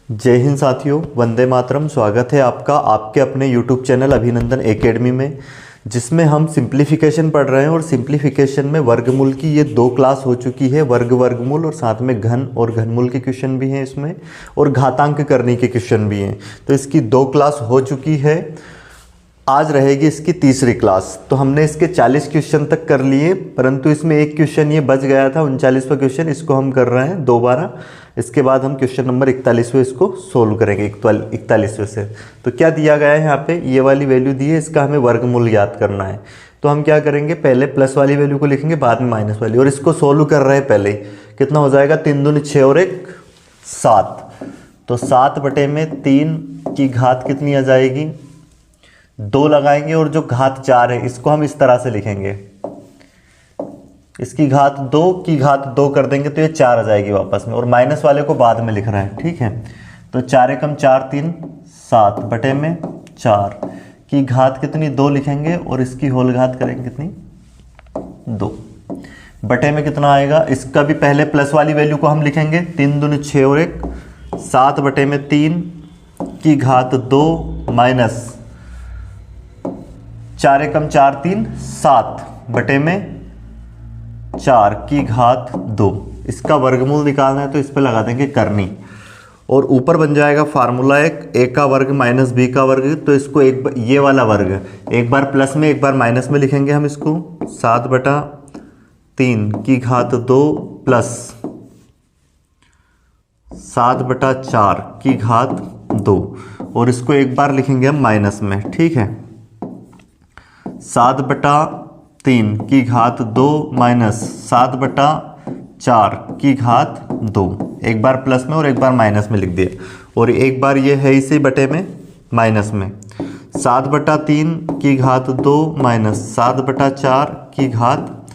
जय हिंद साथियों, वंदे मातरम। स्वागत है आपका आपके अपने यूट्यूब चैनल अभिनंदन एकेडमी में, जिसमें हम सिंप्लीफिकेशन पढ़ रहे हैं। और सिंप्लीफिकेशन में वर्गमूल की ये दो क्लास हो चुकी है, वर्गमूल, और साथ में घन और घनमूल के क्वेश्चन भी हैं इसमें, और घातांक करने के क्वेश्चन भी हैं। तो इसकी दो क्लास हो चुकी है, आज रहेगी इसकी तीसरी क्लास। तो हमने इसके 40 क्वेश्चन तक कर लिए, परंतु इसमें एक क्वेश्चन ये बच गया था, 39वां क्वेश्चन। इसको हम कर रहे हैं दोबारा। इसके बाद हम क्वेश्चन नंबर 41वें इसको सोल्व करेंगे 41वें से। तो क्या दिया गया है यहाँ पे, ये वाली वैल्यू दी है, इसका हमें वर्गमूल याद करना है। तो हम क्या करेंगे, पहले प्लस वाली वैल्यू को लिखेंगे, बाद में माइनस वाली, और इसको सोल्व कर रहे हैं पहले। कितना हो जाएगा, 3 दूनी 6 और 1 7। तो 7/3 की घात कितनी आ जाएगी, 2 लगाएंगे, और जो घात 4 है इसको हम इस तरह से लिखेंगे, इसकी घात 2 की घात 2 कर देंगे तो ये 4 आ जाएगी वापस में, और माइनस वाले को बाद में लिख रहे हैं, ठीक है। तो 4 एकम 4 3 7/4 की घात कितनी, 2 लिखेंगे, और इसकी होल घात करेंगे कितनी, 2 बटे में कितना आएगा। इसका भी पहले प्लस वाली वैल्यू को हम लिखेंगे, 3 दूनी 6 और 1 7/3 की घात 2 माइनस 4 एकम 4 3 7/4 की घात 2। इसका वर्गमूल निकालना है तो इस पर लगा देंगे करनी, और ऊपर बन जाएगा फार्मूला एक a का वर्ग माइनस b का वर्ग। तो इसको ये वाला वर्ग एक बार प्लस में एक बार माइनस में लिखेंगे हम इसको, 7/3 की घात 2 प्लस 7/4 की घात 2, और इसको एक बार लिखेंगे हम माइनस में, ठीक है। 7/3 की घात 2 माइनस 7/4 की घात 2, एक बार प्लस में और एक बार माइनस में लिख दिया, और एक बार ये है इसी बटे में माइनस में। 7/3 की घात 2 माइनस 7/4 की घात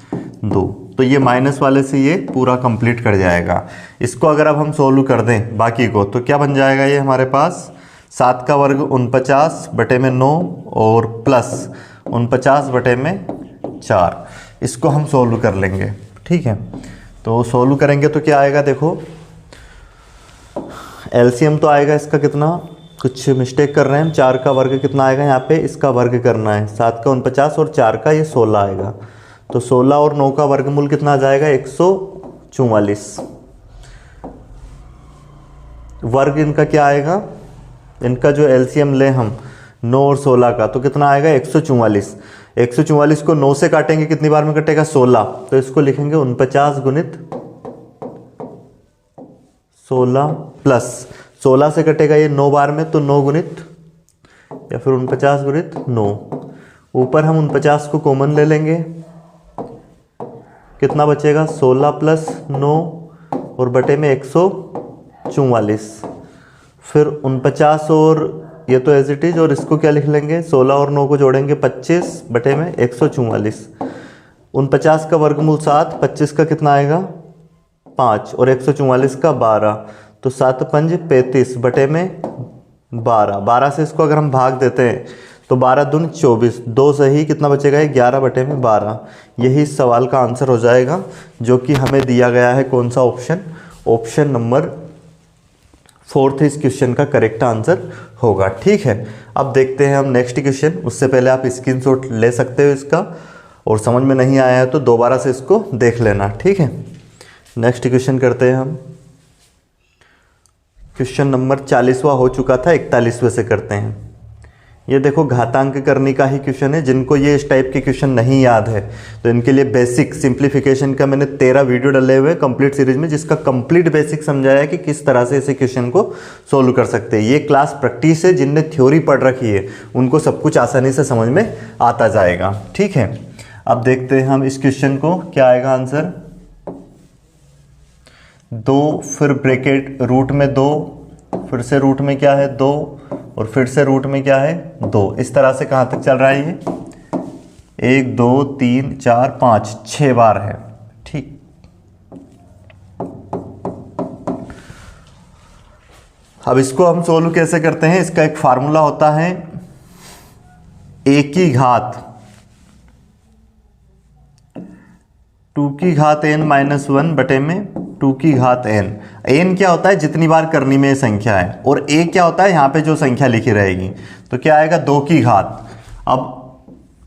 2। तो ये माइनस वाले से ये पूरा कंप्लीट कर जाएगा। इसको अगर अब हम सोल्व कर दें बाकी को, तो क्या बन जाएगा ये हमारे पास, 7 का वर्ग 49/9 और प्लस 49/4। इसको हम सोल्व कर लेंगे, ठीक है। तो सोल्व करेंगे तो क्या आएगा, देखो एलसीएम तो आएगा इसका कितना, कुछ मिस्टेक कर रहे हैं हम, 4 का वर्ग कितना आएगा यहाँ पे, इसका वर्ग करना है, 7 का 49 और 4 का ये 16 आएगा। तो 16 और 9 का वर्गमूल कितना आ जाएगा, 144। वर्ग इनका क्या आएगा, इनका जो एलसीएम ले हम 9 और 16 का, तो कितना आएगा 144। 144 को 9 से काटेंगे, कितनी बार में कटेगा, 16। तो इसको लिखेंगे 49 गुणित 16 प्लस 16 से कटेगा ये 9 बार में, तो 9 गुणित या फिर 49 गुणित 9। ऊपर हम 49 को कॉमन ले लेंगे, कितना बचेगा, 16 प्लस 9 और बटे में 144। फिर 49 और ये तो एज इट इज, और इसको क्या लिख लेंगे, 16 और 9 को जोड़ेंगे 25 बटे में 144। 49 का वर्गमूल 7, 25 का कितना आएगा 5, और 144 का 12। तो 7 5 35 बटे में 12। 12 से इसको अगर हम भाग देते हैं तो 12 दूनी 24, 2 से ही कितना बचेगा, 11 बटे में 12। यही इस सवाल का आंसर हो जाएगा, जो कि हमें दिया गया है कौन सा ऑप्शन, ऑप्शन नंबर 4 इस क्वेश्चन का करेक्ट आंसर होगा, ठीक है। अब देखते हैं हम नेक्स्ट क्वेश्चन। उससे पहले आप स्क्रीनशॉट ले सकते हो इसका, और समझ में नहीं आया है तो दोबारा से इसको देख लेना, ठीक है। नेक्स्ट क्वेश्चन करते हैं हम। क्वेश्चन नंबर 40वां हो चुका था, 41वें से करते हैं। ये देखो घातांक करने का ही क्वेश्चन है। जिनको ये इस टाइप के क्वेश्चन नहीं याद है तो इनके लिए बेसिक सिंप्लीफिकेशन का मैंने 13 वीडियो डाले हुए कंप्लीट सीरीज में, जिसका कंप्लीट बेसिक समझाया कि किस तरह से इसे क्वेश्चन को सोल्व कर सकते हैं। ये क्लास प्रैक्टिस है, जिनने थ्योरी पढ़ रखी है उनको सब कुछ आसानी से समझ में आता जाएगा, ठीक है। अब देखते हैं हम इस क्वेश्चन को, क्या आएगा आंसर। 2 फिर ब्रैकेट रूट में 2, फिर से रूट में क्या है 2, और फिर से रूट में क्या है 2। इस तरह से कहाँ तक चल रहा है ये, 1 2 3 4 5 6 बार है, ठीक। अब इसको हम सोल्व कैसे करते हैं, इसका एक फार्मूला होता है, a की घात 2 की घात n-1 बटे में 2 की घात n। n क्या होता है, जितनी बार करनी में ये संख्या है, और a क्या होता है, यहाँ पे जो संख्या लिखी रहेगी, तो क्या आएगा 2 की घात। अब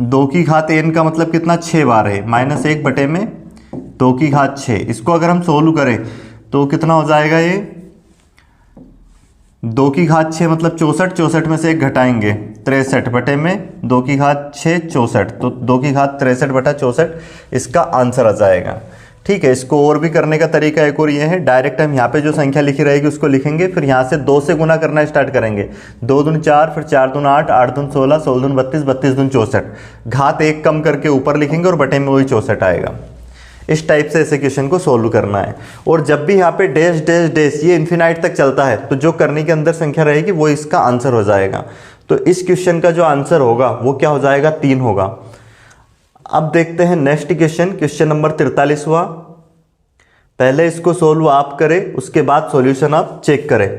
2 की घात n का मतलब कितना, 6 बार है, -1 बटे में 2 की घात 6। इसको अगर हम सोल्व करें तो कितना हो जाएगा, ये 2 की घात 6 मतलब 64, 64 में से 1 घटाएंगे 63 बटे में 2 की घात 6 64, तो 2 की घात 63 बटा 64 इसका आंसर आ जाएगा। ठीक है, इसको और भी करने का तरीका एक और ये है, डायरेक्ट हम यहाँ पे जो संख्या लिखी रहेगी उसको लिखेंगे, फिर यहाँ से 2 से गुना करना स्टार्ट करेंगे। 2 दूनी 4, फिर 4 दूनी 8, 8 दूनी 16, 16 दूनी 32, 32 दूनी 64, घात 1 कम करके ऊपर लिखेंगे और बटे में वही 64 आएगा। इस टाइप से ऐसे क्वेश्चन को सोल्व करना है। और जब भी यहाँ पे डैश डैश डैश ये इन्फिनाइट तक चलता है, तो जो करने के अंदर संख्या रहेगी वो इसका आंसर हो जाएगा। तो इस क्वेश्चन का जो आंसर होगा वो क्या हो जाएगा, 3 होगा। अब देखते हैं नेक्स्ट क्वेश्चन, क्वेश्चन नंबर 43वां। पहले इसको सोल्व आप करें, उसके बाद सॉल्यूशन आप चेक करें।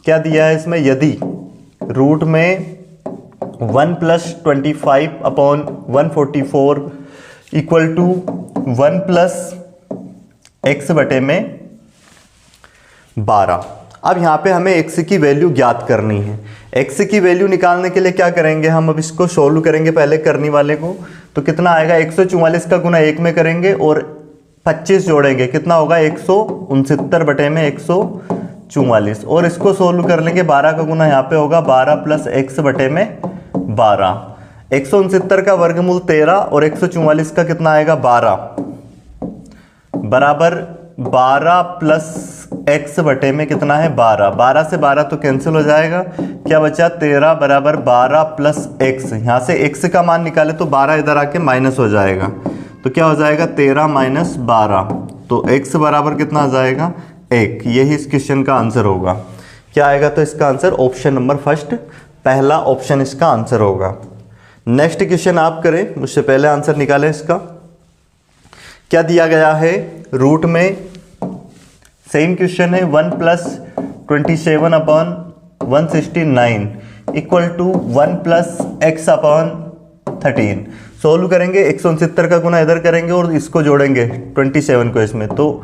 क्या दिया है इसमें, यदि रूट में 1 + 25 अपॉन 144 इक्वल टू 1 + x बटे में 12। अब यहाँ पे हमें x की वैल्यू ज्ञात करनी है। x की वैल्यू निकालने के लिए क्या करेंगे हम, अब इसको सोल्व करेंगे पहले करने वाले को। तो कितना आएगा, 144 का गुना 1 में करेंगे और 25 जोड़ेंगे, कितना होगा 169 बटे में 144, और इसको सोल्व कर लेंगे। 12 का गुना यहाँ पे होगा 12 + x बटे में 12। 169 का वर्गमूल 13 और 144 का कितना आएगा 12, बराबर 12 + x बटे में कितना है 12। 12 से 12 तो कैंसिल हो जाएगा, क्या बचा 13 बराबर 12 + x। यहाँ से x का मान निकाले तो 12 इधर आके माइनस हो जाएगा, तो क्या हो जाएगा 13 - 12, तो x बराबर कितना आ जाएगा 1। यही इस क्वेश्चन का आंसर होगा। क्या आएगा, तो इसका आंसर ऑप्शन नंबर फर्स्ट, पहला ऑप्शन इसका आंसर होगा। नेक्स्ट क्वेश्चन आप करें, उससे पहले आंसर निकालें इसका। क्या दिया गया है, रूट में सेम क्वेश्चन है 1 + 27 upon 169 equal to 1 + x upon 13। Solve करेंगे, 169 का गुना इधर करेंगे और इसको जोड़ेंगे 27 को इसमें, तो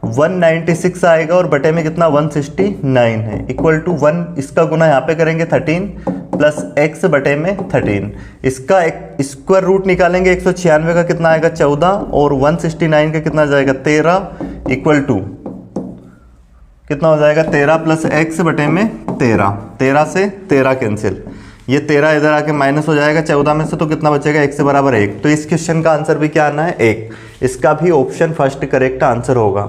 196 आएगा और बटे में कितना 169 है, इक्वल टू 1 इसका गुना यहाँ पे करेंगे 13 प्लस x बटे में 13। इसका एक स्क्वायर रूट निकालेंगे, 196 का कितना आएगा 14 और 169 का कितना जाएगा 13, इक्वल टू कितना हो जाएगा 13 प्लस x बटे में 13। 13 से 13 कैंसिल, ये 13 इधर आके माइनस हो जाएगा 14 में से, तो कितना बचेगा x बराबर 1। तो इस क्वेश्चन का आंसर भी क्या आना है 1। इसका भी ऑप्शन फर्स्ट करेक्ट आंसर होगा।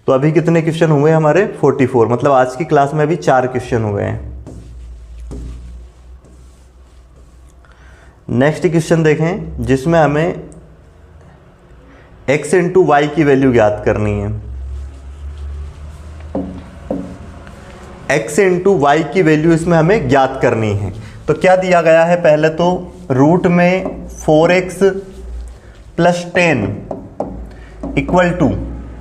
तो अभी कितने क्वेश्चन हुए हमारे 44, मतलब आज की क्लास में अभी 4 क्वेश्चन हुए हैं। नेक्स्ट क्वेश्चन देखें, जिसमें हमें x इंटू वाई की वैल्यू ज्ञात करनी है। x इंटू वाई की वैल्यू इसमें हमें ज्ञात करनी है। तो क्या दिया गया है, पहले तो रूट में 4x + 10 इक्वल टू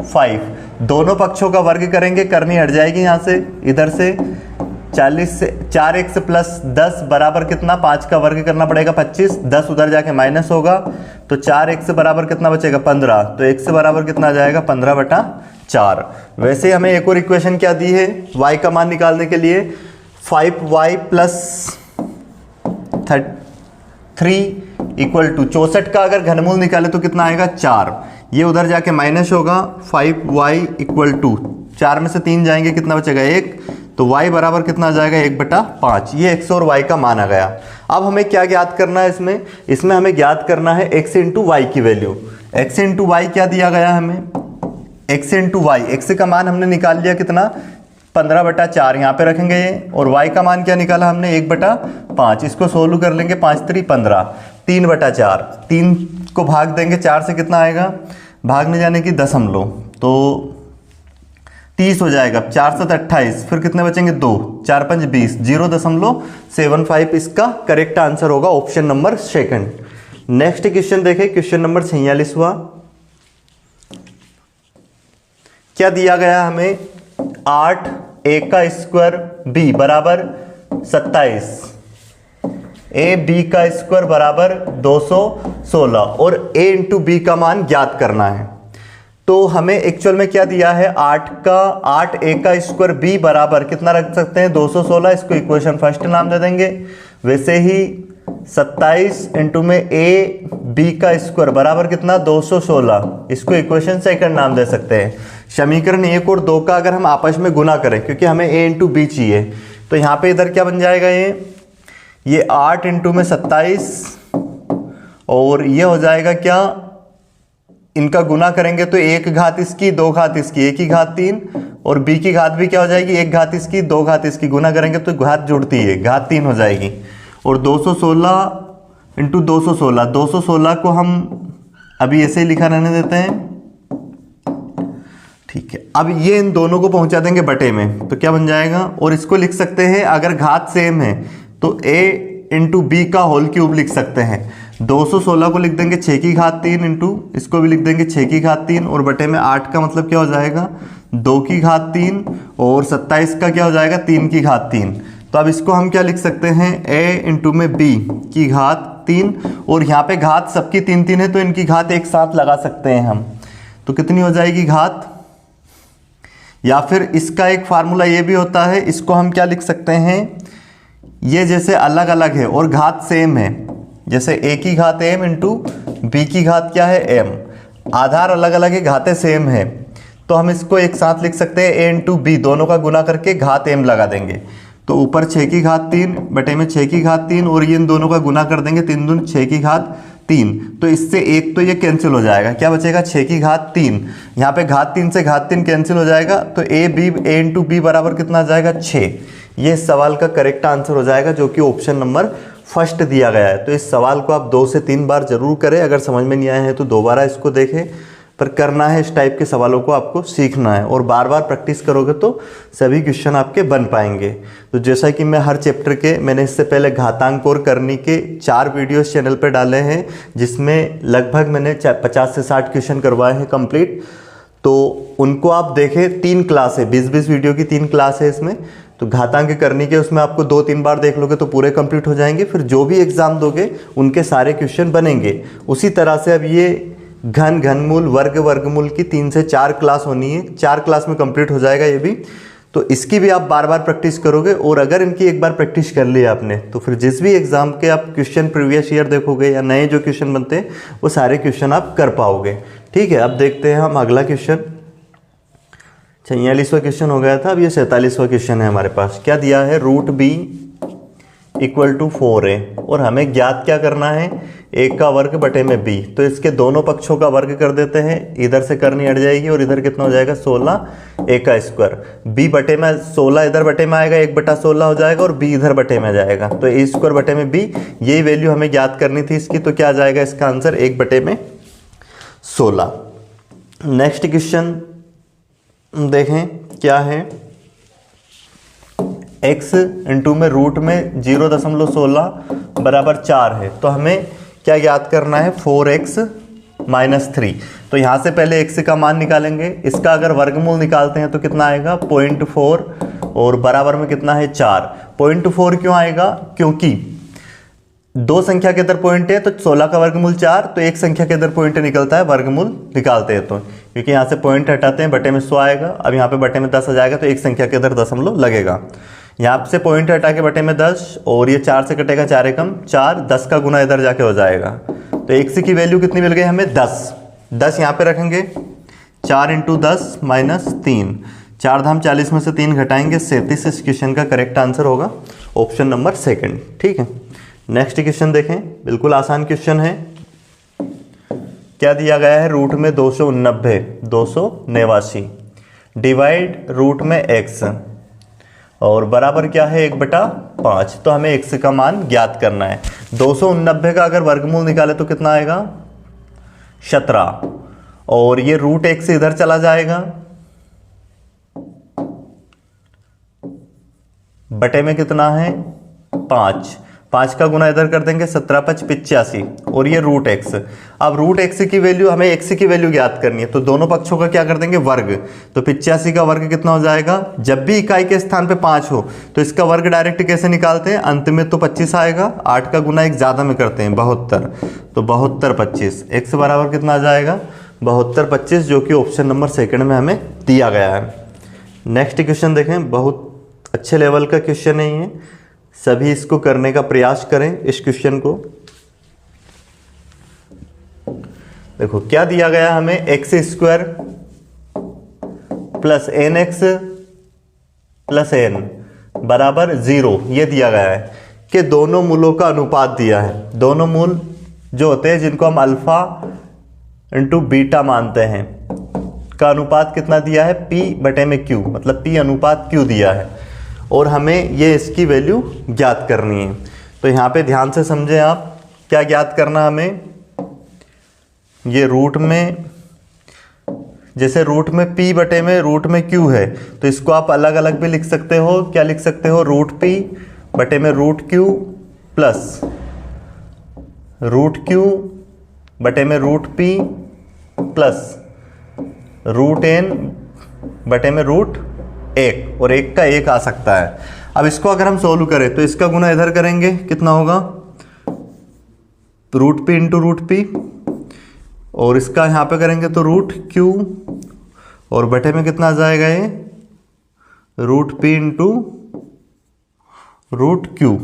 5, दोनों पक्षों का वर्ग करेंगे, करनी हट जाएगी यहाँ से, इधर से 40 से 4x + 10 बराबर कितना, 5 का वर्ग करना पड़ेगा 25, 10 उधर जाके माइनस होगा, तो 4x बराबर कितना बचेगा 15, तो x बराबर कितना आ जाएगा 15/4। वैसे हमें एक और इक्वेशन क्या दी है y का मान निकालने के लिए, 5y + 3 इक्वल टू 64 का अगर घनमूल निकाले तो कितना आएगा 4, ये उधर जाके माइनस होगा, 5y इक्वल टू 4 में से 3 जाएंगे, कितना बचेगा 1, तो y बराबर कितना आ जाएगा 1/5। ये x और y का मान आ गया। अब हमें क्या ज्ञात करना है इसमें हमें ज्ञात करना है x इंटू वाई की वैल्यू। x इंटू वाई क्या दिया गया है हमें, x इंटू वाई, x का मान हमने निकाल लिया कितना 15/4 यहाँ पे रखेंगे ये, और y का मान क्या निकाला हमने 1/5। इसको सोल्व कर लेंगे, 5 3 15, 3/4, 3 को भाग देंगे 4 से, कितना आएगा, भागने जाने की दशमलव, तो 30 हो जाएगा, 4 7 28, फिर कितने बचेंगे 2, 4 5 20, 0.75 इसका करेक्ट आंसर होगा, option number second. Next question देखें, क्वेश्चन नंबर 46वां। क्या दिया गया हमें, 8a² b बराबर 27, ए बी का स्क्वायर बराबर 216 और a इंटू बी का मान ज्ञात करना है। तो हमें एक्चुअल में क्या दिया है, 8 a का स्क्वायर b बराबर कितना रख सकते हैं, 216। इसको इक्वेशन फर्स्ट नाम दे देंगे। वैसे ही 27 इंटू में a b का स्क्वायर बराबर कितना, 216। इसको इक्वेशन सेकंड नाम दे सकते हैं। समीकरण 1 और 2 का अगर हम आपस में गुना करें, क्योंकि हमें a इंटू बी चाहिए, तो यहाँ पे इधर क्या बन जाएगा, ये 8 इंटू में 27 और ये हो जाएगा क्या, इनका गुना करेंगे तो एक घात इसकी, दो घात इसकी, एक की घात 3 और b की घात भी क्या हो जाएगी, एक घात इसकी, दो घात इसकी, गुना करेंगे तो घात जुड़ती है, घात 3 हो जाएगी। और 216 इंटू 216, 216 को हम अभी ऐसे ही लिखा रहने देते हैं, ठीक है। अब ये इन दोनों को पहुंचा देंगे बटे में, तो क्या बन जाएगा, और इसको लिख सकते हैं अगर घात सेम है तो a इंटू बी का होल क्यूब लिख सकते हैं। 216 को लिख देंगे 6 की घात 3 इंटू, इसको भी लिख देंगे 6 की घात 3 और बटे में 8 का मतलब क्या हो जाएगा, 2 की घात 3 और 27 का क्या हो जाएगा, 3 की घात 3। तो अब इसको हम क्या लिख सकते हैं, a इंटू में b की घात 3 और यहाँ पे घात सबकी 3 है तो इनकी घात एक साथ लगा सकते हैं हम, तो कितनी हो जाएगी घात। या फिर इसका एक फार्मूला ये भी होता है, इसको हम क्या लिख सकते हैं, ये जैसे अलग अलग है और घात सेम है, जैसे a की घात m इंटू बी की घात क्या है m, आधार अलग अलग है, घातें सेम है, तो हम इसको एक साथ लिख सकते हैं a इंटू बी, दोनों का गुना करके घात m लगा देंगे। तो ऊपर 6 की घात 3 बटे में 6 की घात 3 और ये इन दोनों का गुना कर देंगे, 3 दूनी 6 की घात 3। तो इससे एक तो ये कैंसिल हो जाएगा, क्या बचेगा, 6 की घात 3। यहाँ पे घात 3 से घात 3 कैंसिल हो जाएगा, तो a इंटू बी बराबर कितना आ जाएगा, 6। ये इस सवाल का करेक्ट आंसर हो जाएगा, जो कि ऑप्शन नंबर फर्स्ट दिया गया है। तो इस सवाल को आप 2 से 3 बार जरूर करें, अगर समझ में नहीं आया है तो दोबारा इसको देखें, पर करना है, इस टाइप के सवालों को आपको सीखना है और बार बार प्रैक्टिस करोगे तो सभी क्वेश्चन आपके बन पाएंगे। तो जैसा कि मैं हर चैप्टर के, मैंने इससे पहले घातांक और करनी के 4 वीडियोस चैनल पर डाले हैं, जिसमें लगभग मैंने 50 से 60 क्वेश्चन करवाए हैं कंप्लीट, तो उनको आप देखें। 3 क्लास है, 20-20 वीडियो की 3 क्लास है इसमें। तो घातांक करनी के उसमें आपको 2-3 बार देख लोगे तो पूरे कंप्लीट हो जाएंगे, फिर जो भी एग्जाम दोगे उनके सारे क्वेश्चन बनेंगे। उसी तरह से अब ये घन, घनमूल, वर्ग, वर्गमूल की 3 से 4 क्लास होनी है, 4 क्लास में कंप्लीट हो जाएगा ये भी। तो इसकी भी आप बार बार प्रैक्टिस करोगे और अगर इनकी एक बार प्रैक्टिस कर ली आपने तो फिर जिस भी एग्जाम के आप क्वेश्चन प्रीवियस ईयर देखोगे या नए जो क्वेश्चन बनते हैं वो सारे क्वेश्चन आप कर पाओगे। ठीक है, अब देखते हैं हम अगला क्वेश्चन। 46वां क्वेश्चन हो गया था, अब ये 47वां क्वेश्चन है हमारे पास। क्या दिया है, root B equal to 4a और हमें ज्ञात क्या करना है, a का वर्ग बटे में b। तो इसके दोनों पक्षों का वर्ग कर देते हैं, इधर से करनी हट जाएगी और इधर कितना हो जाएगा 16 a का स्क्वायर, b बटे में 16 इधर बटे में आएगा, 1/16 हो जाएगा और b इधर बटे में जाएगा, तो a स्क्वायर बटे में b, यही वैल्यू हमें ज्ञात करनी थी इसकी। तो क्या आ जाएगा इसका आंसर 1/16। नेक्स्ट क्वेश्चन देखें क्या है, x इंटू में रूट में 0.16 बराबर 4 है, तो हमें क्या ज्ञात करना है, 4x माइनस 3। तो यहाँ से पहले x का मान निकालेंगे, इसका अगर वर्गमूल निकालते हैं तो कितना आएगा 0.4 और बराबर में कितना है 4। 0.4 क्यों आएगा, क्योंकि 2 संख्या के इधर पॉइंट है तो 16 का वर्गमूल 4, तो एक संख्या के इधर पॉइंट निकलता है, वर्गमूल निकालते हैं तो, क्योंकि यहाँ से पॉइंट हटाते हैं, बटे में 100 आएगा, अब यहाँ पे बटे में 10 आ जाएगा, तो एक संख्या के इधर दशमलव लगेगा। यहाँ से पॉइंट हटा के बटे में 10 और ये 4 से कटेगा 4 एकम 4, 10 का गुना इधर जाके हो जाएगा। तो x की वैल्यू कितनी मिल गई हमें 10 यहाँ पे रखेंगे, 4 इंटू 10 माइनस 3, 4 धाम 40 में से 3 घटाएंगे 37। इस क्वेश्चन का करेक्ट आंसर होगा ऑप्शन नंबर सेकंड। ठीक है, नेक्स्ट क्वेश्चन देखें, बिल्कुल आसान क्वेश्चन है। क्या दिया गया है, रूट में 289 डिवाइड रूट में x और बराबर क्या है 1/5। तो हमें x का मान ज्ञात करना है। 289 का अगर वर्गमूल निकाले तो कितना आएगा 17 और ये रूट x इधर चला जाएगा, बटे में कितना है 5 5 का गुना इधर कर देंगे, 17×5 = 85 और ये रूट एक्स। अब रूट एक्स की वैल्यू, हमें एक्स की वैल्यू ज्ञात करनी है, तो दोनों पक्षों का क्या कर देंगे, वर्ग। तो 85 का वर्ग कितना हो जाएगा, जब भी इकाई के स्थान पे 5 हो तो इसका वर्ग डायरेक्ट कैसे निकालते हैं, अंत में तो 25 आएगा, 8 का गुना एक ज़्यादा में करते हैं 72, तो 72×25 एक्स बराबर कितना आ जाएगा, 72×25, जो कि ऑप्शन नंबर सेकंड में हमें दिया गया है। नेक्स्ट क्वेश्चन देखें, बहुत अच्छे लेवल का क्वेश्चन है ये, सभी इसको करने का प्रयास करें। इस क्वेश्चन को देखो क्या दिया गया हमें, x² + nx + n बराबर 0, ये दिया गया है कि दोनों मूलों का अनुपात दिया है। दोनों मूल जो होते हैं जिनको हम अल्फा इंटू बीटा मानते हैं का अनुपात कितना दिया है, p/q, मतलब p अनुपात q दिया है और हमें ये इसकी वैल्यू ज्ञात करनी है। तो यहाँ पे ध्यान से समझें आप, क्या ज्ञात करना हमें, ये रूट में, जैसे रूट में q है तो इसको आप अलग अलग भी लिख सकते हो। क्या लिख सकते हो, √p/√q plus √q/√p plus √n/√1, और 1 का 1 आ सकता है। अब इसको अगर हम सोल्व करें तो इसका गुना इधर करेंगे, कितना होगा, √p × √p, और इसका यहाँ पे करेंगे तो √q, और बटे में कितना आ जाएगा, ये √p × √q।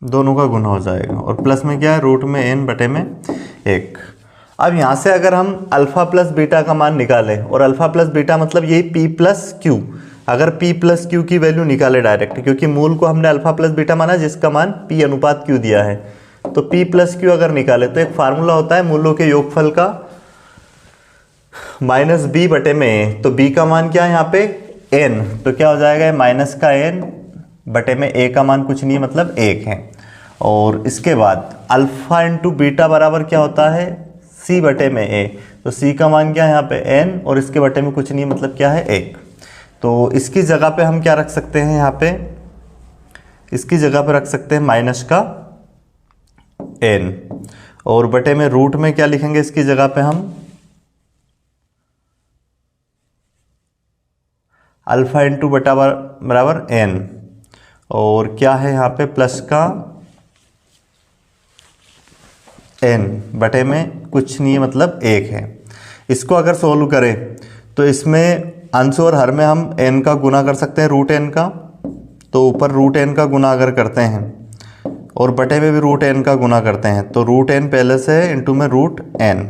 दोनों का गुना हो जाएगा, और प्लस में क्या है, रूट में n/1। अब यहाँ से अगर हम अल्फा प्लस बीटा का मान निकालें, और अल्फा प्लस बीटा मतलब यही p+q, अगर p+q की वैल्यू निकाले डायरेक्ट, क्योंकि मूल को हमने अल्फा प्लस बीटा माना जिसका मान p/q दिया है, तो p+q अगर निकाले तो एक फार्मूला होता है मूलों के योगफल का -b/a, तो b का मान क्या है यहाँ पे, n, तो क्या हो जाएगा, माइनस का n/a, a का मान कुछ नहीं है मतलब 1 है। और इसके बाद अल्फा इंटू बीटा बराबर क्या होता है, c/a, तो c का मान क्या है यहाँ पे n, और इसके बटे में कुछ नहीं है मतलब क्या है 1। तो इसकी जगह पे हम क्या रख सकते हैं, यहाँ पे इसकी जगह पे रख सकते हैं माइनस का n, और बटे में रूट में क्या लिखेंगे इसकी जगह पे हम अल्फा इंटू बटा बराबर n, और क्या है यहाँ पे प्लस का n, बटे में कुछ नहीं है मतलब 1 है। इसको अगर सोल्व करें तो इसमें अंश और हर में हम n का गुना कर सकते हैं, √n का, तो ऊपर √n का गुना अगर करते हैं और बटे में भी √n का गुना करते हैं, तो √n पहले से है, इंटू में √n,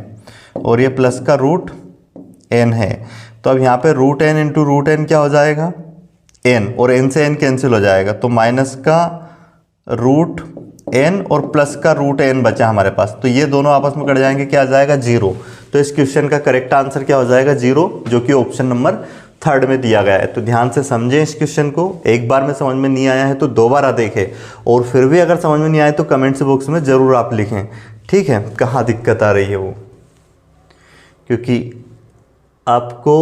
और ये प्लस का √n है। तो अब यहाँ पे √n इंटू √n क्या हो जाएगा, n, और n से n कैंसिल हो जाएगा, तो माइनस का √n और प्लस का √n बचा हमारे पास, तो ये दोनों आपस में कट जाएंगे, क्या आ जाएगा 0। तो इस क्वेश्चन का करेक्ट आंसर क्या हो जाएगा, 0, जो कि ऑप्शन नंबर 3 में दिया गया है। तो ध्यान से समझें इस क्वेश्चन को, एक बार में समझ में नहीं आया है तो दोबारा देखें, और फिर भी अगर समझ में नहीं आए तो कमेंट्स बॉक्स में ज़रूर आप लिखें, ठीक है, कहाँ दिक्कत आ रही है वो, क्योंकि आपको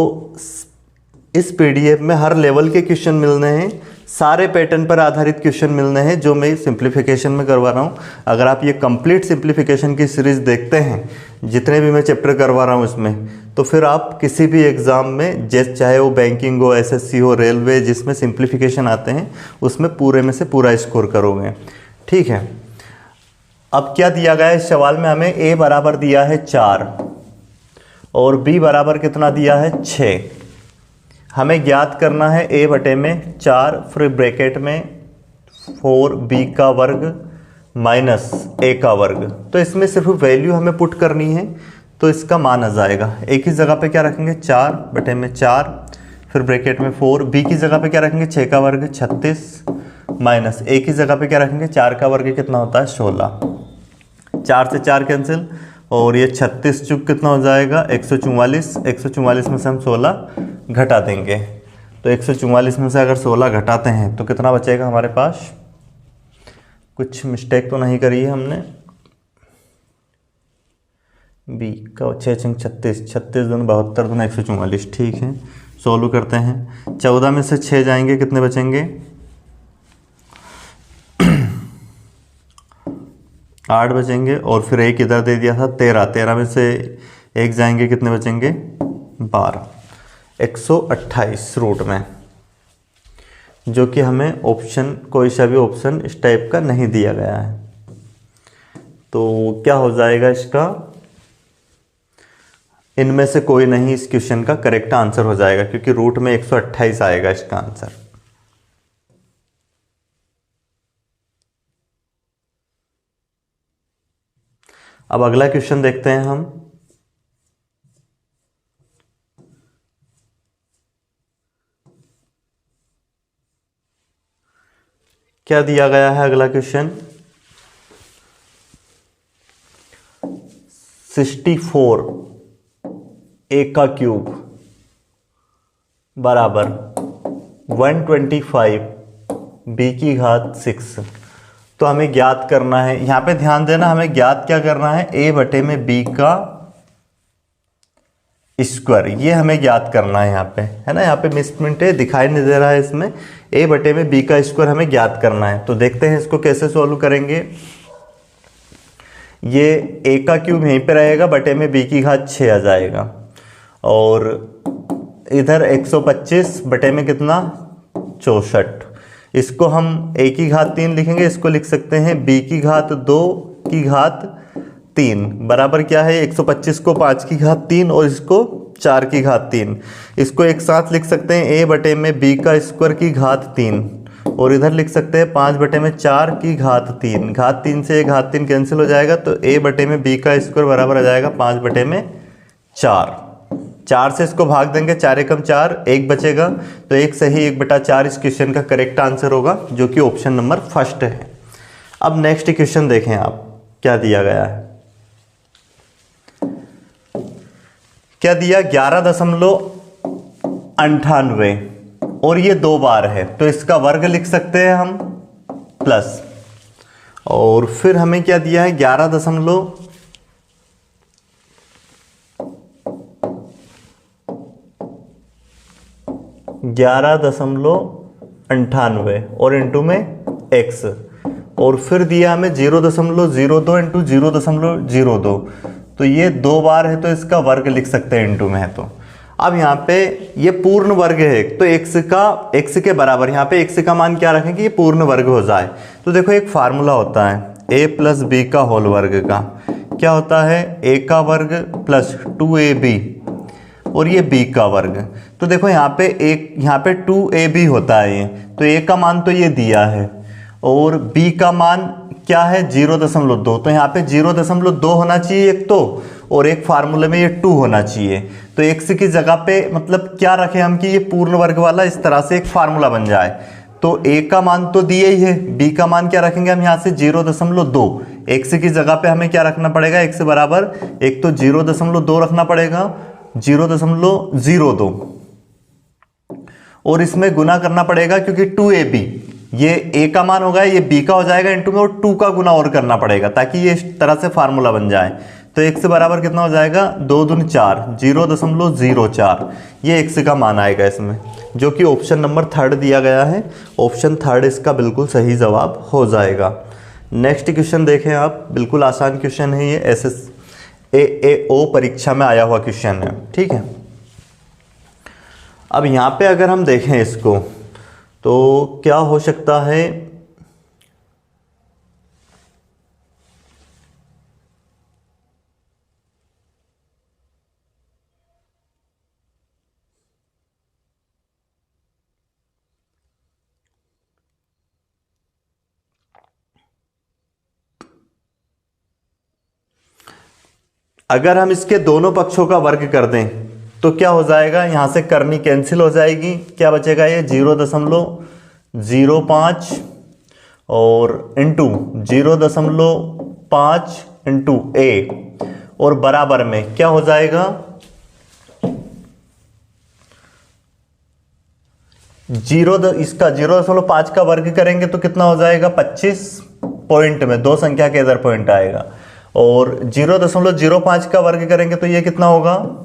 इस पीडीएफ में हर लेवल के क्वेश्चन मिलने हैं, सारे पैटर्न पर आधारित क्वेश्चन मिलने हैं जो मैं सिंप्लीफिकेशन में करवा रहा हूँ। अगर आप ये कंप्लीट सिंप्लीफिकेशन की सीरीज़ देखते हैं, जितने भी मैं चैप्टर करवा रहा हूँ इसमें, तो फिर आप किसी भी एग्ज़ाम में, जैसे चाहे वो बैंकिंग हो, एसएससी हो, रेलवे, जिसमें सिंप्लीफिकेशन आते हैं उसमें पूरे में से पूरा स्कोर करोगे, ठीक है। अब क्या दिया गया है इस सवाल में, हमें a बराबर दिया है 4 और b बराबर कितना दिया है 6। हमें ज्ञात करना है a बटे में 4, फिर ब्रैकेट में 4b का वर्ग माइनस a का वर्ग। तो इसमें सिर्फ वैल्यू हमें पुट करनी है, तो इसका मान आ जाएगा, एक ही जगह पे क्या रखेंगे 4 बटे में 4, फिर ब्रैकेट में 4, b की जगह पे क्या रखेंगे 6 का वर्ग 36, माइनस a की जगह पे क्या रखेंगे 4 का वर्ग कितना होता है 16, 4 से 4 कैंसिल, और ये 36 चुप कितना हो जाएगा 144, 144 में से हम 16 घटा देंगे, तो 144 में से अगर 16 घटाते हैं तो कितना बचेगा हमारे पास, कुछ मिस्टेक तो नहीं करी है हमने, b का 6 36, 36 दूनी 72 दूनी 144, ठीक है, सॉल्व करते हैं। 14 में से 6 जाएंगे, कितने बचेंगे? 8 बचेंगे। और फिर 1 इधर दे दिया था 13, 13 में से 1 जाएंगे, कितने बचेंगे? 12। 128 रूट में, जो कि हमें ऑप्शन, कोई सा भी ऑप्शन इस टाइप का नहीं दिया गया है। तो क्या हो जाएगा इसका? इनमें से कोई नहीं इस क्वेश्चन का करेक्ट आंसर हो जाएगा, क्योंकि रूट में 128 आएगा इसका आंसर। अब अगला क्वेश्चन देखते हैं हम। क्या दिया गया है अगला क्वेश्चन? 64 a का क्यूब बराबर 125 b की घात 6। तो हमें ज्ञात करना है, यहां पे ध्यान देना, हमें ज्ञात क्या करना है? a बटे में b का स्क्वायर, ये हमें ज्ञात करना है। यहाँ पे है ना, यहाँ पे मिसप्रिंट है, दिखाई नहीं दे रहा है इसमें। a बटे में b का स्क्वायर हमें ज्ञात करना है। तो देखते हैं इसको कैसे सॉल्व करेंगे। ये a का क्यूब यहीं पे रहेगा, बटे में b की घात 6 आ जाएगा। और इधर 125 बटे में कितना? 64। इसको हम a की घात 3 लिखेंगे, इसको लिख सकते हैं b की घात 2 की घात 3 बराबर क्या है? 125 को 5 की घात 3 और इसको 4 की घात 3। इसको एक साथ लिख सकते हैं a बटे में b का स्क्वायर की घात 3, और इधर लिख सकते हैं 5 बटे में 4 की घात 3। घात 3 से घात 3 कैंसिल हो जाएगा, तो a बटे में b का स्क्वायर बराबर आ जाएगा 5 बटे में 4। 4 से इसको भाग देंगे, 4 एकम 4, 1 बचेगा। तो 1 सही 1/4 इस क्वेश्चन का करेक्ट आंसर होगा, जो कि ऑप्शन नंबर फर्स्ट है। अब नेक्स्ट क्वेश्चन देखें आप, क्या दिया गया है। क्या दिया? 11.98 और ये 2 बार है, तो इसका वर्ग लिख सकते हैं हम प्लस। और फिर हमें क्या दिया है? 11.98 और इंटू में x, और फिर दिया हमें 0.02 इंटू 0.02। तो ये 2 बार है, तो इसका वर्ग लिख सकते हैं इंटू में है। तो अब यहाँ पे ये पूर्ण वर्ग है, तो x के बराबर, यहाँ पे x का मान क्या रखें कि ये पूर्ण वर्ग हो जाए। तो देखो एक फार्मूला होता है a प्लस बी का होल वर्ग का, क्या होता है? a का वर्ग प्लस 2ab और ये b का वर्ग। तो देखो यहाँ पे 2ab होता है ये, तो a का मान तो ये दिया है, और b का मान क्या है? 0.2। तो यहाँ पे 0.2 होना चाहिए एक तो, और एक फार्मूले में ये 2 होना चाहिए। तो x की जगह पे मतलब क्या रखें हम कि ये पूर्ण वर्ग वाला इस तरह से एक फार्मूला बन जाए। तो a का मान तो दिए ही है, b का मान क्या रखेंगे हम यहाँ से? 0.2। x की जगह पे हमें क्या रखना पड़ेगा? x बराबर एक तो 0.2 रखना पड़ेगा, 0.02, और इसमें गुना करना पड़ेगा, क्योंकि 2ab ये a का मान होगा, ये b का हो जाएगा इंटू में, और 2 का गुना और करना पड़ेगा ताकि ये इस तरह से फार्मूला बन जाए। तो x बराबर कितना हो जाएगा? 2 दूनी 4, 0.04। ये x का मान आएगा इसमें, जो कि ऑप्शन नंबर 3 दिया गया है। ऑप्शन 3 इसका बिल्कुल सही जवाब हो जाएगा। नेक्स्ट क्वेश्चन देखें आप, बिल्कुल आसान क्वेश्चन है ये, SSAAO परीक्षा में आया हुआ क्वेश्चन है, ठीक है। अब यहाँ पे अगर हम देखें इसको, तो क्या हो सकता है? अगर हम इसके दोनों पक्षों का वर्ग कर दें तो क्या हो जाएगा? यहां से करनी कैंसिल हो जाएगी, क्या बचेगा? ये 0.05 और इंटू 0.5 इंटू a, और बराबर में क्या हो जाएगा? इसका 0.5 का वर्ग करेंगे तो कितना हो जाएगा? 25 पॉइंट में 2 संख्या के इधर पॉइंट आएगा, और 0.05 का वर्ग करेंगे तो ये कितना होगा?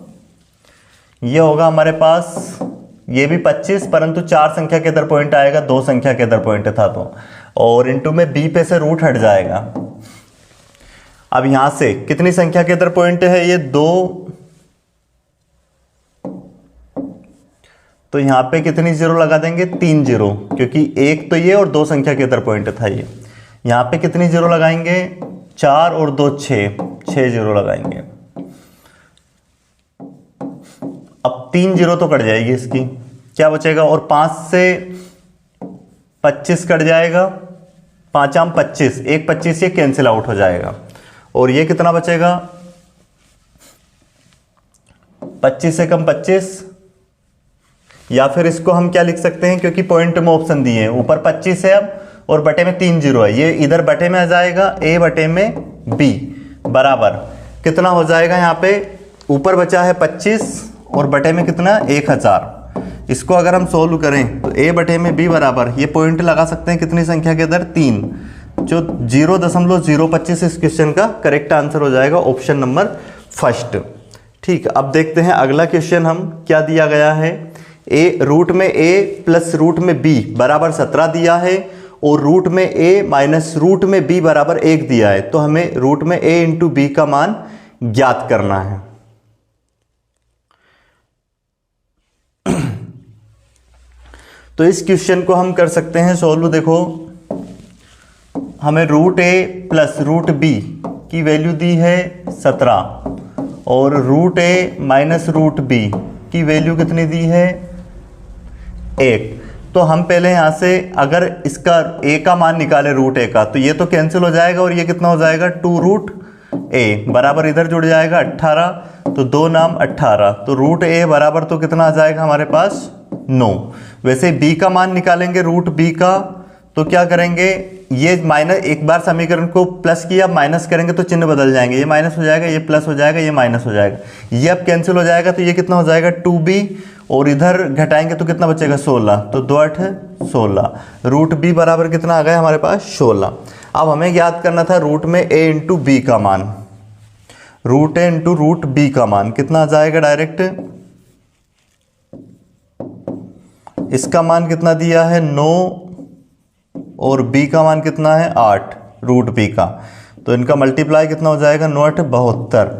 ये होगा हमारे पास ये भी 25, परंतु 4 संख्या के इधर पॉइंट आएगा, 2 संख्या के इधर पॉइंट था तो, और इनटू में b पे से रूट हट जाएगा। अब यहां से कितनी संख्या के इधर पॉइंट है, ये 2, तो यहां पे कितनी जीरो लगा देंगे, 3 जीरो, क्योंकि एक तो ये और 2 संख्या के इधर पॉइंट था ये। यहां पे कितनी जीरो लगाएंगे, 4 और 2 6 जीरो लगाएंगे। अब 3 जीरो तो कट जाएगी इसकी, क्या बचेगा, और 5 से 25 कट जाएगा, 5 आम 25, एक 25 ये कैंसिल आउट हो जाएगा, और ये कितना बचेगा, 25 से कम 25, या फिर इसको हम क्या लिख सकते हैं, क्योंकि पॉइंट में ऑप्शन दिए हैं, ऊपर 25 है अब और बटे में 3 जीरो है, ये इधर बटे में आ जाएगा, a बटे में b बराबर कितना हो जाएगा, यहाँ पे ऊपर बचा है 25 और बटे में कितना, 1000। इसको अगर हम सोल्व करें तो a बटे में b बराबर, ये पॉइंट लगा सकते हैं कितनी संख्या के इधर, 3, जो 0.025 इस क्वेश्चन का करेक्ट आंसर हो जाएगा, ऑप्शन नंबर फर्स्ट। ठीक, अब देखते हैं अगला क्वेश्चन हम क्या दिया गया है। रूट में a प्लस रूट में b बराबर 17 दिया है, और रूट में a माइनस रूट में b बराबर 1 दिया है, तो हमें रूट में a इंटू b का मान ज्ञात करना है। तो इस क्वेश्चन को हम कर सकते हैं सोल्व। देखो, हमें root a plus root b की वैल्यू दी है 17, और root a minus root b की वैल्यू कितनी दी है, 1। तो हम पहले यहाँ से अगर इसका a का मान निकाले रूट a का, तो ये तो कैंसिल हो जाएगा, और ये कितना हो जाएगा, 2 रूट a बराबर इधर जुड़ जाएगा 18, तो 2 नाम 18, तो रूट a बराबर तो कितना आ जाएगा हमारे पास, 9। वैसे b का मान निकालेंगे रूट b का, तो क्या करेंगे, ये माइनस, एक बार समीकरण को प्लस किया, माइनस करेंगे तो चिन्ह बदल जाएंगे, ये माइनस हो जाएगा, ये प्लस हो जाएगा, ये माइनस हो जाएगा, ये अब कैंसिल हो जाएगा, तो ये कितना हो जाएगा, 2b, और इधर घटाएंगे तो कितना बचेगा, 16, तो 2 8 16, रूट b बराबर कितना आ गया हमारे पास, 16। अब हमें ज्ञात करना था रूट में a इंटू बी का मान, root a into root b का मान कितना आ जाएगा, डायरेक्ट इसका मान कितना दिया है, 9, और b का मान कितना है, 8 रूट b का, तो इनका मल्टीप्लाई कितना हो जाएगा, 9 8 72।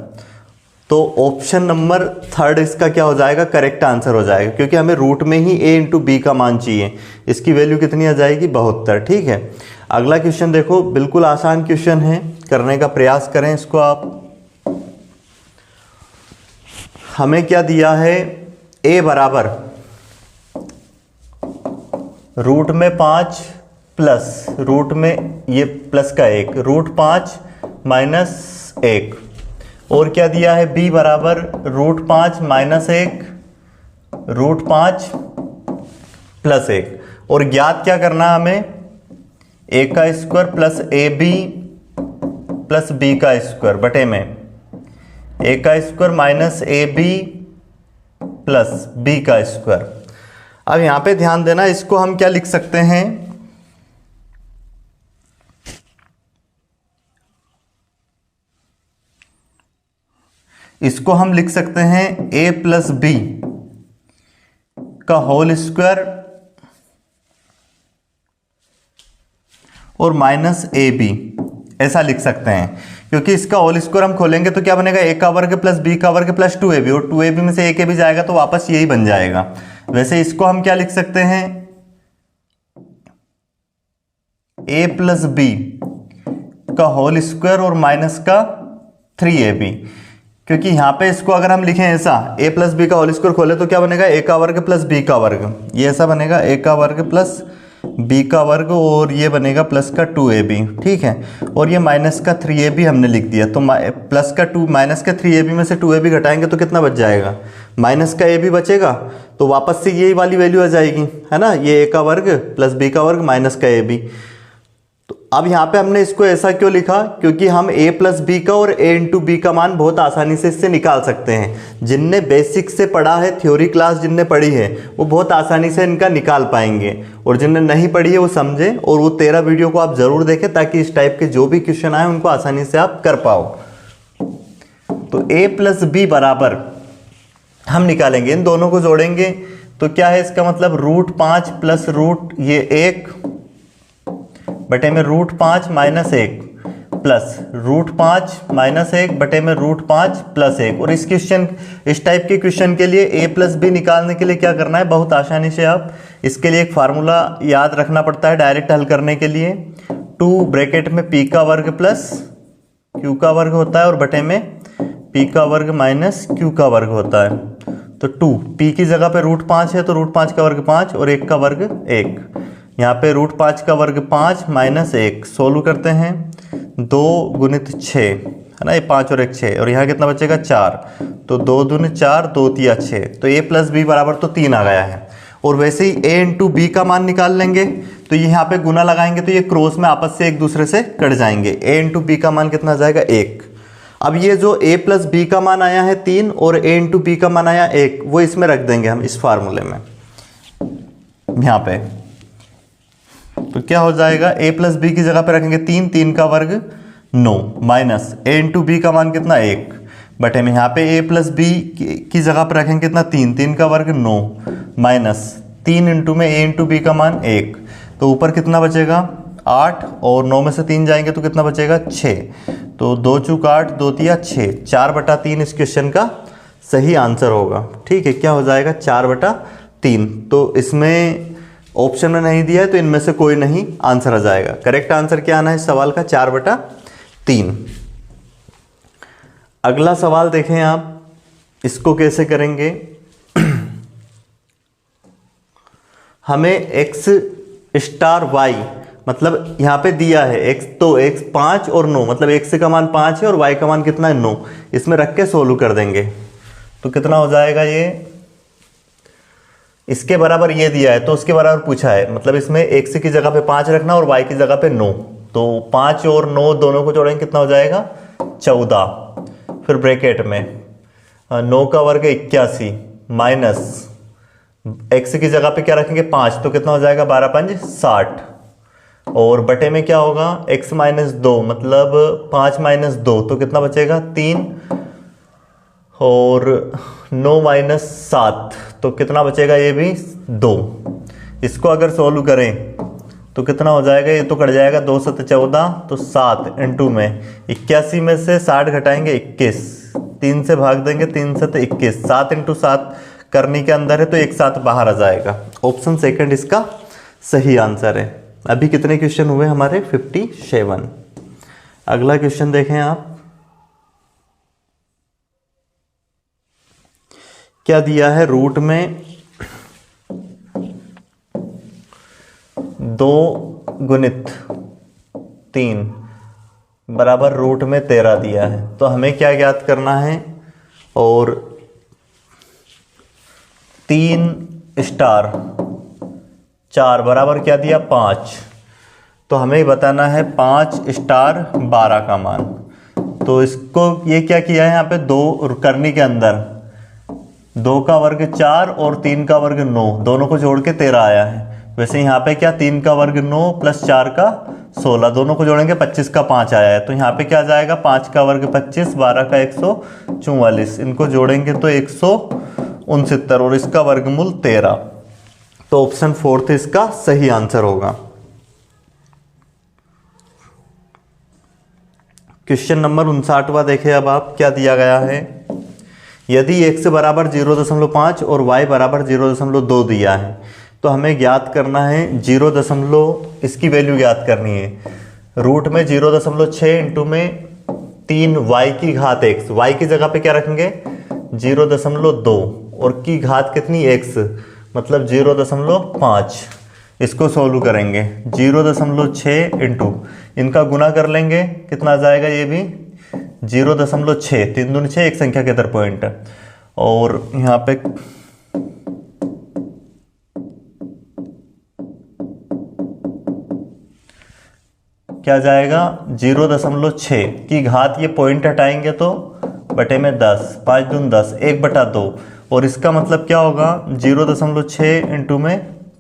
तो ऑप्शन नंबर थर्ड इसका क्या हो जाएगा, करेक्ट आंसर हो जाएगा, क्योंकि हमें रूट में ही a इंटू बी का मान चाहिए, इसकी वैल्यू कितनी आ जाएगी, 72। ठीक है, अगला क्वेश्चन देखो, बिल्कुल आसान क्वेश्चन है, करने का प्रयास करें इसको आप। हमें क्या दिया है, a बराबर रूट में 5 प्लस रूट में ये प्लस का 1, रूट 5 माइनस 1, और क्या दिया है, b बराबर रूट 5 माइनस 1, रूट 5 प्लस 1, और ज्ञात क्या करना है हमें, a का square plus ab plus b का स्क्वायर बटे में a का square minus ab plus b का स्क्वायर। अब यहां पे ध्यान देना, इसको हम क्या लिख सकते हैं, इसको हम लिख सकते हैं a प्लस बी का होल स्क्वायर और माइनस ए बी, ऐसा लिख सकते हैं, क्योंकि इसका होल स्क्वायर हम खोलेंगे तो क्या बनेगा, a का वर्ग प्लस b का वर्ग प्लस 2ab, और 2ab में से a के भी जाएगा तो वापस यही बन जाएगा। वैसे इसको हम क्या लिख सकते हैं, a प्लस बी का होल स्क्वायर और माइनस का 3ab, क्योंकि यहाँ पे इसको अगर हम लिखें ऐसा, a प्लस बी का होल स्क्वायर खोले तो क्या बनेगा, a का वर्ग प्लस b का वर्ग, ये ऐसा बनेगा, a का वर्ग प्लस b का वर्ग, और ये बनेगा प्लस का 2ab। ठीक है, और ये माइनस का 3ab हमने लिख दिया, तो प्लस का 2 माइनस का 3ab में से 2ab घटाएंगे तो कितना बच जाएगा, माइनस का ab बचेगा, तो वापस से यही वाली वैल्यू आ जाएगी, है ना, ये a का वर्ग प्लस b का वर्ग माइनस का ab। तो अब यहाँ पे हमने इसको ऐसा क्यों लिखा, क्योंकि हम a प्लस बी का और a इंटू बी का मान बहुत आसानी से इससे निकाल सकते हैं। जिनने बेसिक से पढ़ा है, थ्योरी क्लास जिनने पढ़ी है, वो बहुत आसानी से इनका निकाल पाएंगे, और जिनने नहीं पढ़ी है वो समझे, और वो 13 वीडियो को आप ज़रूर देखें, ताकि इस टाइप के जो भी क्वेश्चन आए उनको आसानी से आप कर पाओ। तो a प्लस बी बराबर हम निकालेंगे, इन दोनों को जोड़ेंगे तो क्या है इसका मतलब √5 प्लस रूट ये 1 बटे में √5 माइनस 1 प्लस √5 माइनस 1 बटे में √5 प्लस 1। और इस टाइप के क्वेश्चन के लिए a प्लस बी निकालने के लिए क्या करना है, बहुत आसानी से आप इसके लिए एक फार्मूला याद रखना पड़ता है डायरेक्ट हल करने के लिए। 2 ब्रैकेट में p का वर्ग प्लस q का वर्ग होता है और बटे में p का वर्ग माइनस q का वर्ग होता है। तो 2 p की जगह पे √5 है तो √5 का वर्ग 5 और 1 का वर्ग 1। यहाँ पे √5 का वर्ग 5 माइनस 1 सोल्व करते हैं। 2 गुणित 6 है ना, ये 5 और 1 6 और यहाँ कितना बचेगा 4। तो 2 दूनी 4 2 तिया 6 तो a प्लस बी बराबर तो 3 आ गया है। और वैसे ही a इंटू बी का मान निकाल लेंगे तो यहाँ पे गुना लगाएंगे तो ये क्रॉस में आपस से एक दूसरे से कट जाएंगे। a इंटू बी का मान कितना आ जाएगा 1। अब ये जो a प्लस बी का मान आया है 3 और a इंटू बी का मान आया 1 वो इसमें रख देंगे हम इस फार्मूले में यहाँ पे। तो क्या हो जाएगा a प्लस बी की जगह पे रखेंगे 3, 3 का वर्ग 9 माइनस a इंटू बी का मान कितना 1 बटे में यहाँ पे a प्लस बी की जगह पे रखेंगे कितना 3, 3 का वर्ग 9 माइनस 3 इंटू में a इंटू बी का मान 1। तो ऊपर कितना बचेगा 8 और 9 में से 3 जाएंगे तो कितना बचेगा 6। तो 2 चूक 8 2 तिया 6 4/3 इस क्वेश्चन का सही आंसर होगा। ठीक है, क्या हो जाएगा 4/3। तो इसमें ऑप्शन में नहीं दिया है तो इनमें से कोई नहीं आंसर आ जाएगा। करेक्ट आंसर क्या आना है इस सवाल का 4/3। अगला सवाल देखें आप, इसको कैसे करेंगे। हमें x स्टार y मतलब यहाँ पे दिया है x, तो x 5 और 9 मतलब x का मान 5 है और y का मान कितना है 9, इसमें रख के सोल्व कर देंगे। तो कितना हो जाएगा ये, इसके बराबर ये दिया है तो उसके बराबर पूछा है, मतलब इसमें x की जगह पे 5 रखना और y की जगह पे 9। तो 5 और 9 दोनों को जोड़ेंगे कितना हो जाएगा 14। फिर ब्रैकेट में 9 का वर्ग 81 माइनस x की जगह पे क्या रखेंगे 5 तो कितना हो जाएगा 12 5 60 और बटे में क्या होगा x माइनस 2 मतलब 5 माइनस 2 तो कितना बचेगा 3 और 9 माइनस 7 तो कितना बचेगा ये भी 2। इसको अगर सोल्व करें तो कितना हो जाएगा, ये तो कट जाएगा 2 7 14 तो 7 इंटू में 81 में से 60 घटाएंगे 21, 3 से भाग देंगे 3 7 21, 7 इंटू 7 करने के अंदर है तो 1 7 बाहर आ जाएगा। ऑप्शन सेकंड इसका सही आंसर है। अभी कितने क्वेश्चन हुए हमारे 57। अगला क्वेश्चन देखें आप, क्या दिया है रूट में 2 गुणित 3 बराबर रूट में 13 दिया है। तो हमें क्या ज्ञात करना है, और 3 स्टार 4 बराबर क्या दिया 5, तो हमें बताना है 5 स्टार 12 का मान। तो इसको ये क्या किया है यहाँ पे 2 करने के अंदर 2 का वर्ग 4 और 3 का वर्ग 9 दोनों को जोड़ के 13 आया है। वैसे यहाँ पे क्या 3 का वर्ग 9 प्लस 4 का 16 दोनों को जोड़ेंगे 25 का 5 आया है। तो यहाँ पे क्या आ जाएगा 5 का वर्ग 25 12 का 144 इनको जोड़ेंगे तो 169 और इसका वर्गमूल 13। तो ऑप्शन 4 इसका सही आंसर होगा। क्वेश्चन नंबर 59वां देखें अब आप, क्या दिया गया है। यदि x बराबर 0.5 और y बराबर 0.2 दिया है तो हमें ज्ञात करना है 0. इसकी वैल्यू ज्ञात करनी है। रूट में 0.6 इंटू में 3 y की घात x, y की जगह पे क्या रखेंगे 0.2 और की घात कितनी x मतलब 0.5। इसको सोल्व करेंगे 0.6 इंटू इनका गुना कर लेंगे कितना आ जाएगा, ये भी 0.6 3 दूनी 6 एक संख्या के इधर पॉइंट और यहाँ पे क्या जाएगा 0.6 की घात, ये पॉइंट हटाएंगे तो बटे में 10 5 दून 10 1/2 और इसका मतलब क्या होगा 0.6 इंटू में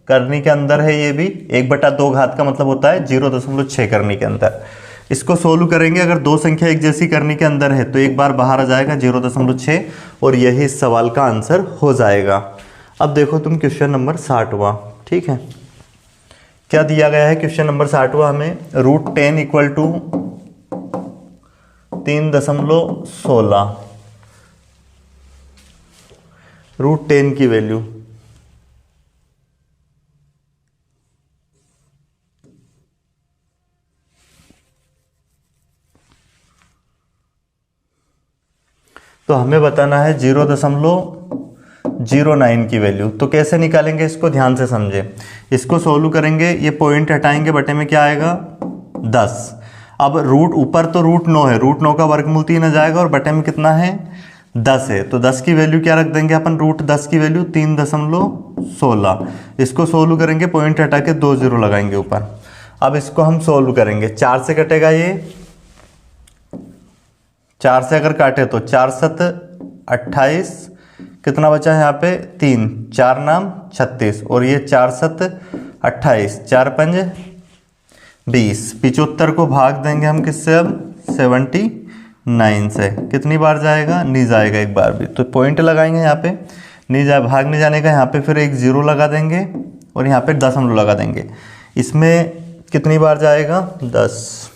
करने के अंदर है, ये भी 1/2 घात का मतलब होता है 0.6 करने के अंदर। इसको सोल्व करेंगे, अगर दो संख्या एक जैसी करने के अंदर है तो एक बार बाहर आ जाएगा 0.6 और यही इस सवाल का आंसर हो जाएगा। अब देखो तुम क्वेश्चन नंबर 60वां, ठीक है। क्या दिया गया है क्वेश्चन नंबर 60वां हमें, √10 इक्वल टू 3.16, √10 की वैल्यू। तो हमें बताना है 0.09 की वैल्यू। तो कैसे निकालेंगे इसको, ध्यान से समझे। इसको सोल्व करेंगे, ये पॉइंट हटाएंगे, बटे में क्या आएगा 10। अब रूट ऊपर तो √9 है, √9 का वर्गमूल 3 आ जाएगा और बटे में कितना है 10 है। तो 10 की वैल्यू क्या रख देंगे अपन, √10 की वैल्यू 3.16। इसको सोल्व करेंगे, पॉइंट हटा के 2 0 लगाएंगे ऊपर। अब इसको हम सोल्व करेंगे, 4 से कटेगा ये, 4 से अगर काटे तो 4 7 28, कितना बचा है यहाँ पे 3, 4 नाम 36 और ये 4 7 28, 4 5 20। 75 को भाग देंगे हम किससे, अब 79 से। कितनी बार जाएगा, नहीं जाएगा एक बार भी। तो पॉइंट लगाएंगे यहाँ पे, नहीं जाए, भाग नहीं जाने का, यहाँ पे फिर एक 0 लगा देंगे और यहाँ पे दशमलव लगा देंगे। इसमें कितनी बार जाएगा 10,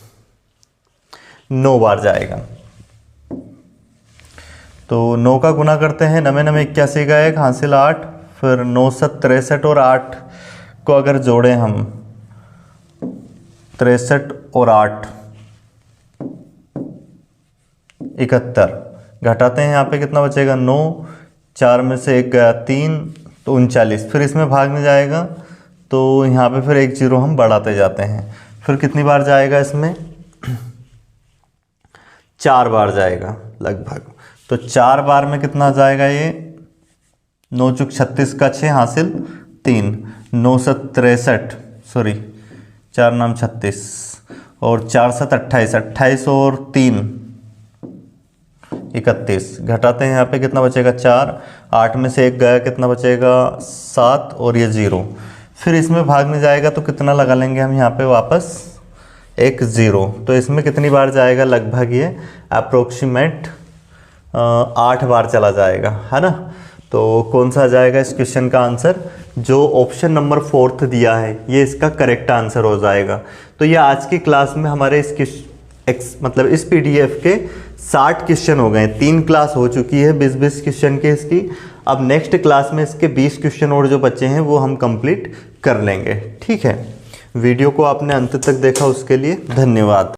9 बार जाएगा। तो 9 का गुना करते हैं, 9 9 81 का 1 हासिल 8, फिर 9 7 63 और 8 को अगर जोड़ें हम, 63 और 8 71, घटाते हैं यहाँ पे कितना बचेगा 9, 4 में से 1 गया 3, तो 39। फिर इसमें भाग में जाएगा तो यहाँ पे फिर एक 0 हम बढ़ाते जाते हैं। फिर कितनी बार जाएगा इसमें 4 बार जाएगा लगभग। तो 4 बार में कितना जाएगा ये, 9 चुक 36 का 6 हासिल 3, 9 7 63, सॉरी 4 नाम 36 और 4 7 28, 28 और 3 31। घटाते हैं यहाँ पे कितना बचेगा 4, 8 में से 1 गया, कितना बचेगा 7 और ये 0। फिर इसमें भाग में जाएगा तो कितना लगा लेंगे हम यहाँ पे वापस एक 0। तो इसमें कितनी बार जाएगा, लगभग ये अप्रोक्सीमेट 8 बार चला जाएगा, है ना। तो कौन सा आ जाएगा इस क्वेश्चन का आंसर, जो ऑप्शन नंबर 4 दिया है ये इसका करेक्ट आंसर हो जाएगा। तो ये आज की क्लास में हमारे मतलब इस PDF के 60 क्वेश्चन हो गए। 3 क्लास हो चुकी है 20-20 क्वेश्चन के इसकी। अब नेक्स्ट क्लास में इसके 20 क्वेश्चन और जो बचे हैं वो हम कंप्लीट कर लेंगे, ठीक है। वीडियो को आपने अंत तक देखा उसके लिए धन्यवाद।